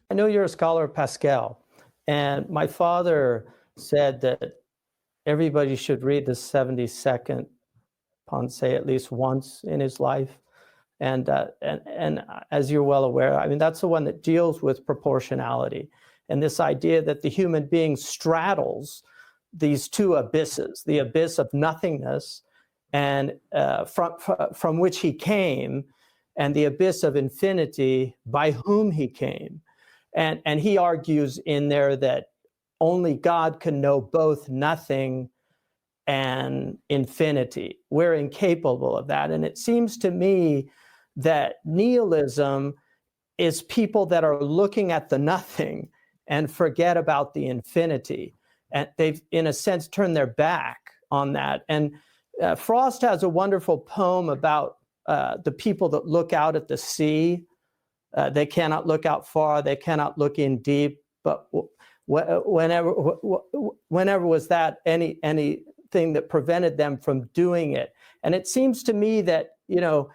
I know you're a scholar of Pascal, and my father said that everybody should read the 72nd Pensée at least once in his life. And as you're well aware, I mean, that's the one that deals with proportionality and this idea that the human being straddles these two abysses, the abyss of nothingness and from which he came, and the abyss of infinity by whom he came. And he argues in there that only God can know both nothing and infinity. We're incapable of that. And it seems to me that nihilism is people that are looking at the nothing and forget about the infinity. And they've, in a sense, turned their back on that. And Frost has a wonderful poem about the people that look out at the sea. They cannot look out far, they cannot look in deep, but whenever was that anything that prevented them from doing it? And it seems to me that, you know,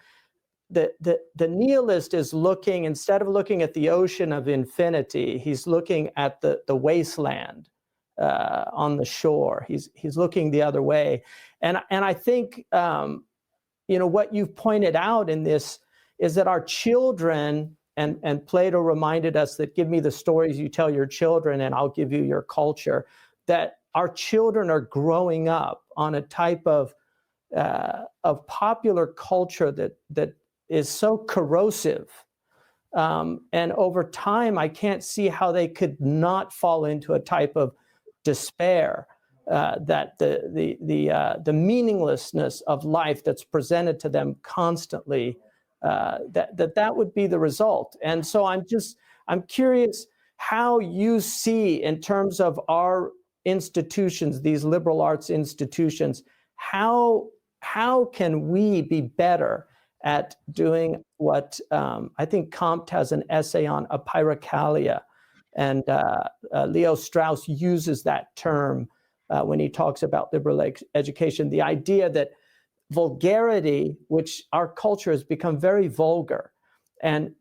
the nihilist is looking, instead of looking at the ocean of infinity, he's looking at the wasteland on the shore. He's looking the other way. And I think, you know, what you've pointed out in this is that our children, and Plato reminded us that give me the stories you tell your children and I'll give you your culture, that our children are growing up on a type of popular culture that is so corrosive. And over time, I can't see how they could not fall into a type of despair, that the meaninglessness of life that's presented to them constantly, that would be the result. And so I'm curious how you see, in terms of our institutions, these liberal arts institutions, how can we be better at doing what I think Comte has an essay on apeirokalia, and Leo Strauss uses that term when he talks about liberal education, the idea that vulgarity, which our culture has become very vulgar, and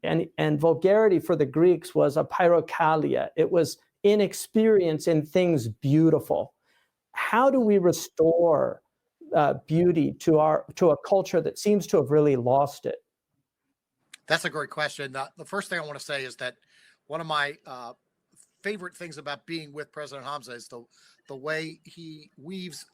vulgarity for the Greeks was apeirokalia. It was inexperience in things beautiful. How do we restore beauty to a culture that seems to have really lost it? That's a great question. The first thing I want to say is that one of my favorite things about being with President Hamza is the way he weaves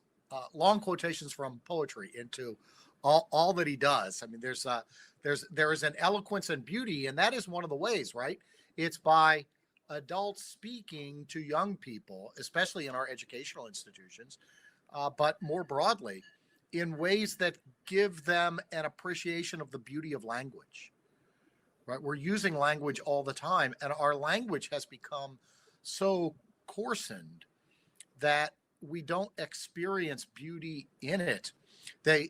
long quotations from poetry into all that he does. I mean, there is an eloquence and beauty, and that is one of the ways, right? It's by adults speaking to young people, especially in our educational institutions, but more broadly, in ways that give them an appreciation of the beauty of language. Right? We're using language all the time, and our language has become so coarsened that we don't experience beauty in it. The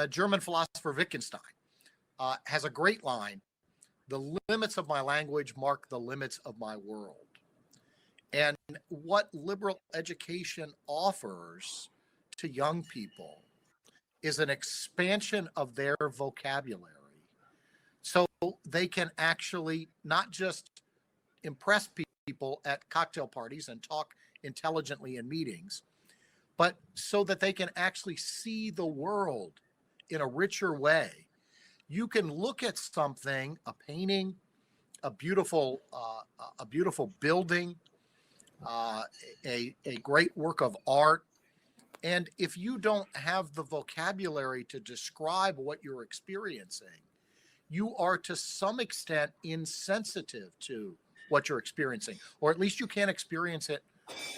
German philosopher Wittgenstein has a great line: "The limits of my language mark the limits of my world." And what liberal education offers to young people is an expansion of their vocabulary, so they can actually not just impress people at cocktail parties and talk intelligently in meetings, but so that they can actually see the world in a richer way. You can look at something, a painting, a beautiful building, a great work of art, and if you don't have the vocabulary to describe what you're experiencing, you are to some extent insensitive to what you're experiencing, or at least you can't experience it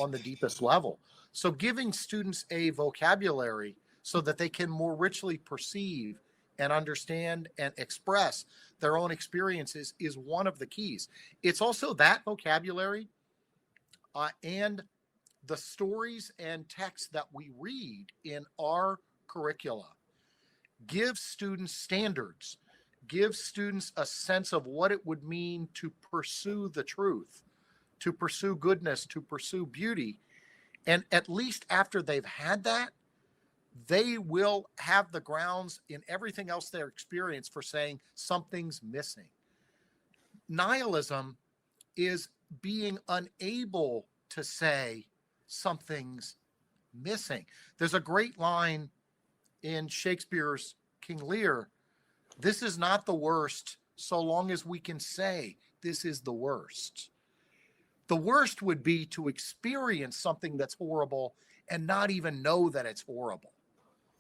on the deepest level. So giving students a vocabulary so that they can more richly perceive and understand and express their own experiences is one of the keys. It's also that vocabulary and the stories and texts that we read in our curricula give students standards, give students a sense of what it would mean to pursue the truth, to pursue goodness, to pursue beauty. And at least after they've had that, they will have the grounds in everything else they're experienced for saying something's missing. Nihilism is being unable to say something's missing. There's a great line in Shakespeare's King Lear: this is not the worst so long as we can say this is the worst. The worst would be to experience something that's horrible and not even know that it's horrible.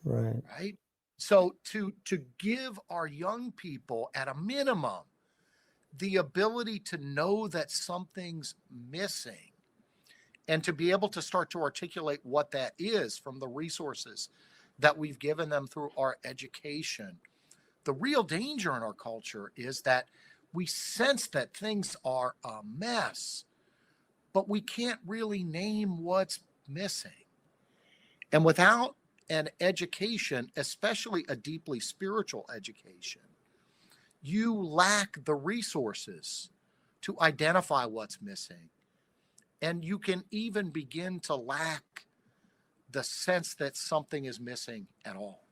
Right. Right? So to give our young people at a minimum the ability to know that something's missing and to be able to start to articulate what that is from the resources that we've given them through our education. The real danger in our culture is that we sense that things are a mess, but we can't really name what's missing. And without an education, especially a deeply spiritual education, you lack the resources to identify what's missing. And you can even begin to lack the sense that something is missing at all.